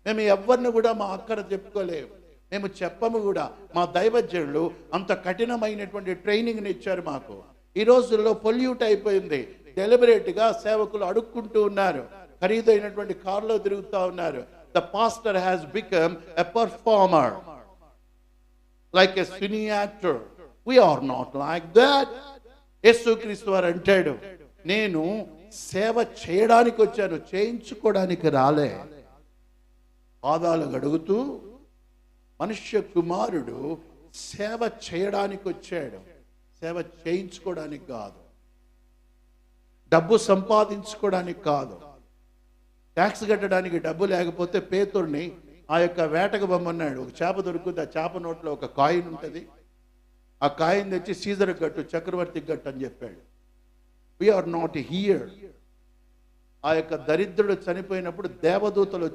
మేము ఎవరిని కూడా మా అక్కర చెప్పుకోలేము, మేము చెప్పము కూడా. మా దైవజనులు అంత కఠినమైనటువంటి ట్రైనింగ్ని ఇచ్చారు మాకు. ఈ రోజుల్లో పొల్యూట్ అయిపోయింది. డెలిబరేట్గా సేవకులు అడుక్కుంటూ ఉన్నారు, ఖరీదైనటువంటి కార్లో తిరుగుతూ ఉన్నారు. The pastor has become a performer, like a cine actor. We are not like that. యేసుక్రీస్తు వారు అంటాడు, నేను సేవ చేయడానికి వచ్చాను, చేయించుకోవడానికి రాలే. పాదాలు గడుగుతూ మనుష్య కుమారుడు సేవ చేయడానికి వచ్చాడు, సేవ చేయించుకోవడానికి కాదు, డబ్బు సంపాదించుకోవడానికి కాదు. ట్యాక్స్ కట్టడానికి డబ్బు లేకపోతే పేతుర్ని ఆ యొక్క వేటకు బొమ్మన్నాడు. ఒక చేప దొరుకుతుంది, ఆ చేప నోట్లో ఒక కాయిన్ ఉంటుంది, ఆ కాయిన్ తెచ్చి సీజర్ గట్టు, చక్రవర్తి గట్టు అని చెప్పాడు. We're not here. ఆ యొక్క దరిద్రుడు చనిపోయినప్పుడు దేవదూతలు